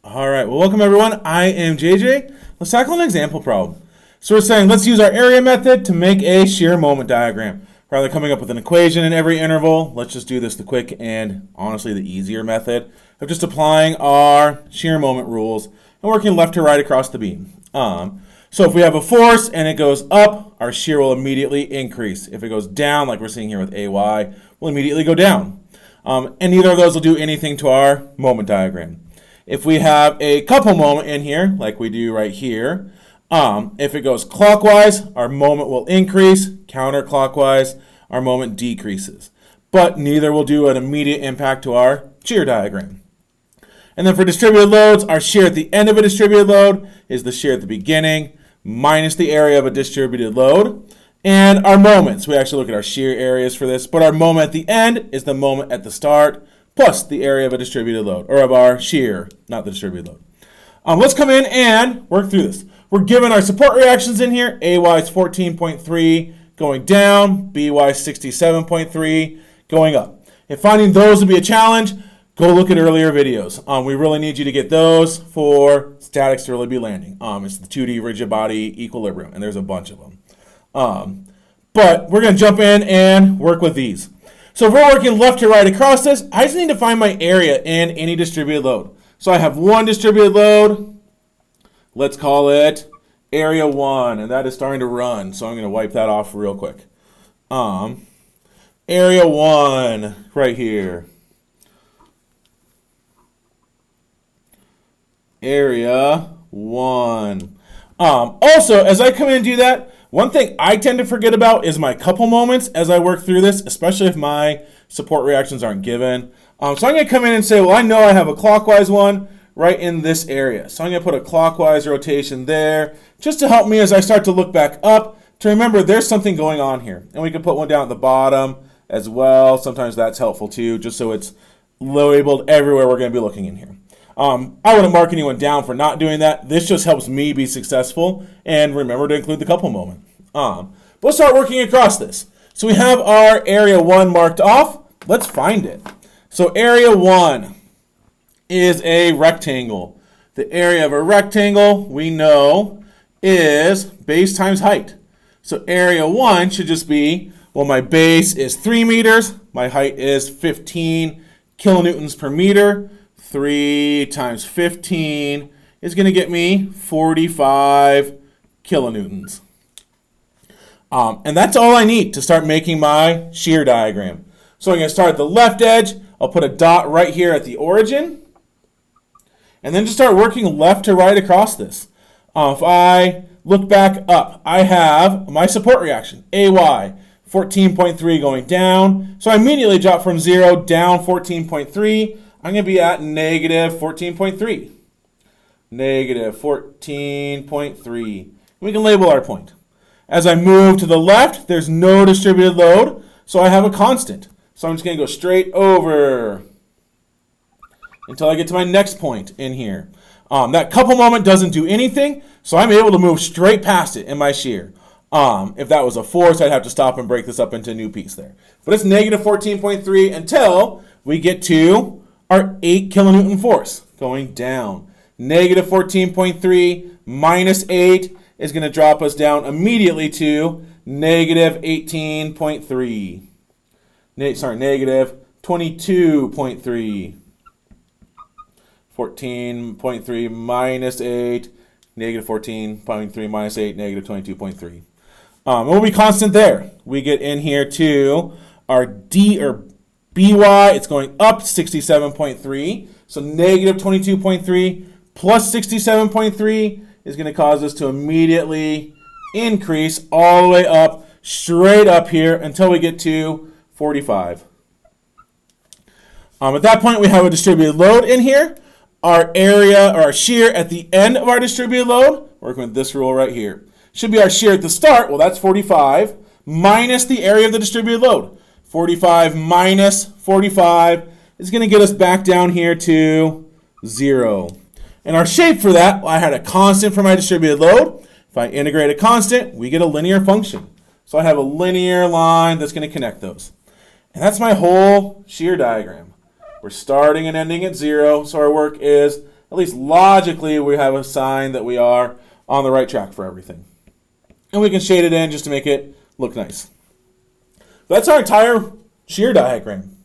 All right, well, welcome everyone. I am JJ. Let's tackle an example problem. So we're saying let's use our area method to make a shear moment diagram. Rather than coming up with an equation in every interval, let's just do this the quick and honestly the easier method of just applying our shear moment rules and working left to right across the beam. So if we have a force and it goes up, our shear will immediately increase. If it goes down, like we're seeing here with AY, we'll immediately go down. And neither of those will do anything to our moment diagram. If we have a couple moment in here, like we do right here, if it goes clockwise, our moment will increase. Counterclockwise, our moment decreases. But neither will do an immediate impact to our shear diagram. And then for distributed loads, our shear at the end of a distributed load is the shear at the beginning minus the area of a distributed load. And our moments, we actually look at our shear areas for this, but our moment at the end is the moment at the start plus the area of a distributed load, or of our shear, not the distributed load. Let's come in and work through this. We're given our support reactions in here. AY is 14.3 going down, BY is 67.3 going up. If finding those would be a challenge, go look at earlier videos. We really need you to get those for statics to really be landing. It's the 2D rigid body equilibrium, and there's a bunch of them. But we're going to jump in and work with these. So if we're working left to right across this, I just need to find my area in any distributed load. So I have one distributed load. Let's call it area 1, and that is starting to run. So I'm going to wipe that off real quick. Area 1 right here. Area 1. Also, as I come in and do that, one thing I tend to forget about is my couple moments as I work through this, especially if my support reactions aren't given. So I'm going to come in and say, well, I know I have a clockwise one right in this area. So I'm going to put a clockwise rotation there just to help me as I start to look back up to remember there's something going on here. And we can put one down at the bottom as well. Sometimes that's helpful too, just so it's labeled everywhere we're going to be looking in here. I wouldn't mark anyone down for not doing that. This just helps me be successful and remember to include the couple moment. We'll start working across this. So we have our area 1 marked off. Let's find it. So area 1 is a rectangle. The area of a rectangle we know is base times height. So area 1 should just be, well, my base is 3 meters. My height is 15 kilonewtons per meter. 3 times 15 is going to get me 45 kilonewtons. And that's all I need to start making my shear diagram. So I'm going to start at the left edge. I'll put a dot right here at the origin. And then just start working left to right across this. If I look back up, I have my support reaction, AY, 14.3 going down. So I immediately drop from 0 down 14.3. I'm going to be at negative 14.3. Negative 14.3. We can label our point. As I move to the left, there's no distributed load, so I have a constant. So I'm just going to go straight over until I get to my next point in here. That couple moment doesn't do anything, so I'm able to move straight past it in my shear. If that was a force, I'd have to stop and break this up into a new piece there. But it's negative 14.3 until we get to our 8 kilonewton force going down. Negative 14.3 minus 8 is going to drop us down immediately to negative 18.3. Negative 22.3. 14.3 minus 8, negative 14.3 minus 8, negative 22.3. We'll be constant there. We get in here to our D or BY, it's going up 67.3. So negative 22.3 plus 67.3 is going to cause us to immediately increase all the way up, straight up here until we get to 45. At that point, we have a distributed load in here. Our area or our shear at the end of our distributed load, working with this rule right here, should be our shear at the start. Well, that's 45 minus the area of the distributed load. 45 minus 45 is going to get us back down here to 0. And our shape for that, well, I had a constant for my distributed load. If I integrate a constant, we get a linear function. So I have a linear line that's going to connect those. And that's my whole shear diagram. We're starting and ending at 0, so our work is at least logically, we have a sign that we are on the right track for everything. And we can shade it in just to make it look nice. That's our entire shear diagram.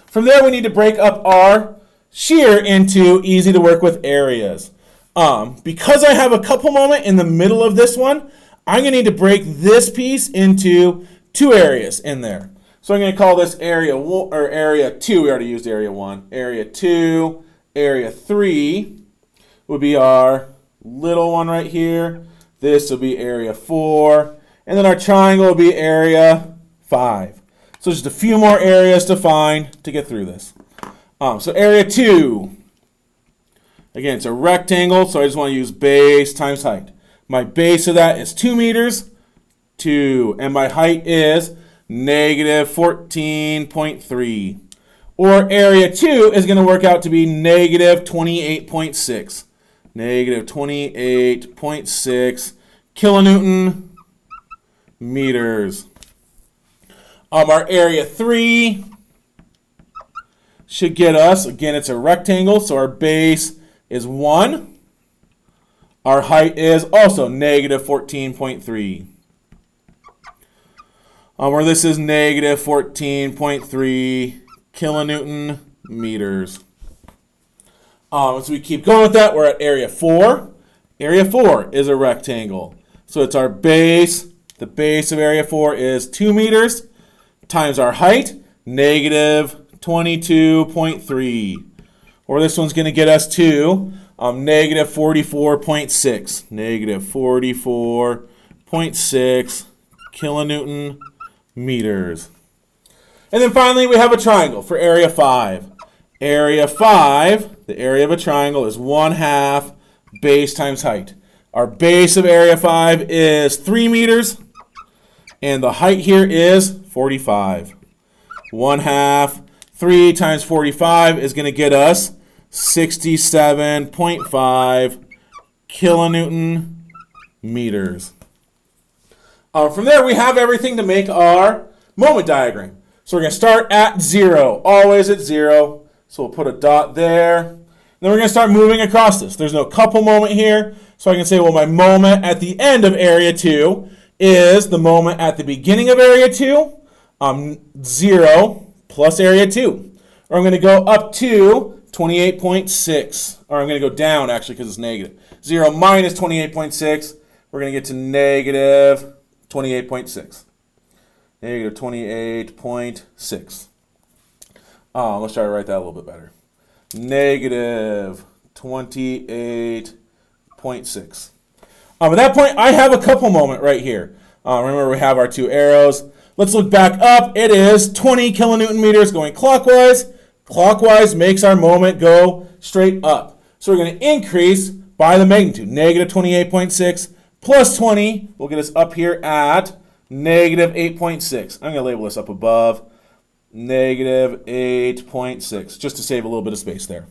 From there, we need to break up our shear into easy to work with areas. Because I have a couple moment in the middle of this one, I'm going to need to break this piece into two areas in there. So I'm going to call this area 1, or area 2. We already used area 1. Area 2, area 3 would be our little one right here. This will be area 4. And then our triangle will be area 5. So just a few more areas to find to get through this. So area 2. Again, it's a rectangle, so I just want to use base times height. My base of that is 2 meters, 2, and my height is negative 14.3. Or area 2 is going to work out to be negative 28.6. Negative 28.6 kilonewton meters. Our area 3 should get us, again, it's a rectangle, so our base is 1. Our height is also negative 14.3. Where this is negative 14.3 kilonewton meters. So we keep going with that. We're at area 4. Area 4 is a rectangle. So it's our base. The base of area 4 is 2 meters times our height, negative 22.3. Or this one's going to get us to negative 44.6. Negative 44.6 kilonewton meters. And then finally, we have a triangle for area 5. Area 5, the area of a triangle, is 1/2 base times height. Our base of area 5 is 3 meters, and the height here is 45. 1/2, 3 times 45 is going to get us 67.5 kilonewton meters. From there, we have everything to make our moment diagram. So we're going to start at 0, always at 0. So we'll put a dot there. And then we're going to start moving across this. There's no couple moment here. So I can say, well, my moment at the end of area 2 is the moment at the beginning of area 2, 0 plus area 2. Or I'm going to go up to 28.6. Or I'm going to go down, actually, because it's negative. 0 minus 28.6. We're going to get to negative 28.6. Negative 28.6. Let's try to write that a little bit better. Negative 28.6. At that point, I have a couple moment right here. Remember, we have our two arrows. Let's look back up. It is 20 kilonewton meters going clockwise. Clockwise makes our moment go straight up. So we're going to increase by the magnitude. Negative 28.6 plus 20 will get us up here at negative 8.6. I'm going to label this up above. Negative 8.6, just to save a little bit of space there.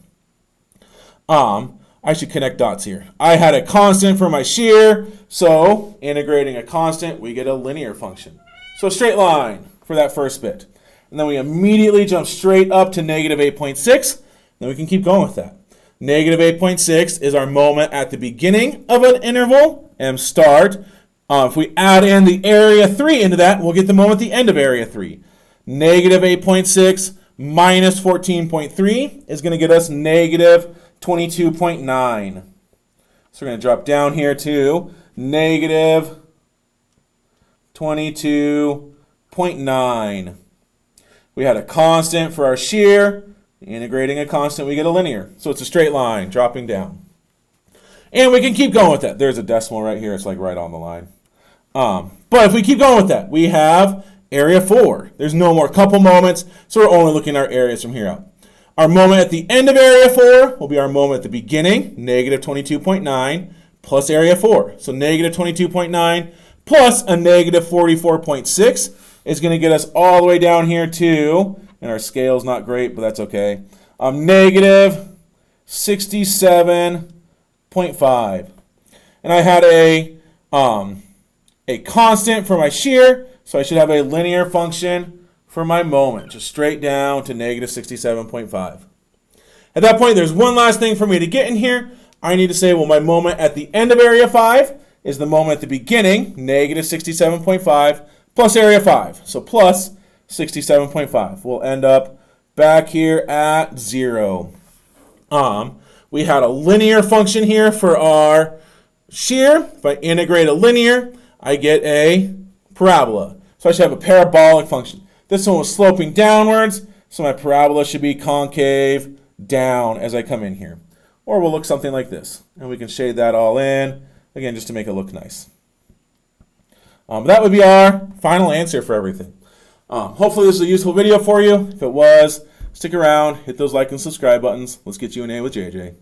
I should connect dots here. I had a constant for my shear, so integrating a constant, we get a linear function. So a straight line for that first bit. And then we immediately jump straight up to negative 8.6. Then we can keep going with that. Negative 8.6 is our moment at the beginning of an interval, m start. If we add in the area 3 into that, we'll get the moment at the end of area 3. Negative 8.6 minus 14.3 is going to get us negative 22.9. So we're going to drop down here to negative 22.9. We had a constant for our shear. Integrating a constant, we get a linear. So it's a straight line dropping down. And we can keep going with that. There's a decimal right here. It's like right on the line. But if we keep going with that, we have area 4. There's no more couple moments, so we're only looking at our areas from here out. Our moment at the end of area 4 will be our moment at the beginning, negative 22.9, plus area 4. So negative 22.9 plus a negative 44.6 is going to get us all the way down here to, and our scale's not great, but that's okay, negative 67.5. And I had a constant for my shear, so I should have a linear function for my moment, just straight down to negative 67.5. At that point, there's one last thing for me to get in here. I need to say, well, my moment at the end of area 5 is the moment at the beginning, negative 67.5, plus area 5. So plus 67.5. We'll end up back here at 0. We had a linear function here for our shear. If I integrate a linear, I get a parabola. So I should have a parabolic function. This one was sloping downwards, so my parabola should be concave down as I come in here. Or we'll look something like this. And we can shade that all in, again, just to make it look nice. That would be our final answer for everything. Hopefully this is a useful video for you. If it was, stick around, hit those like and subscribe buttons. Let's get you an A with JJ.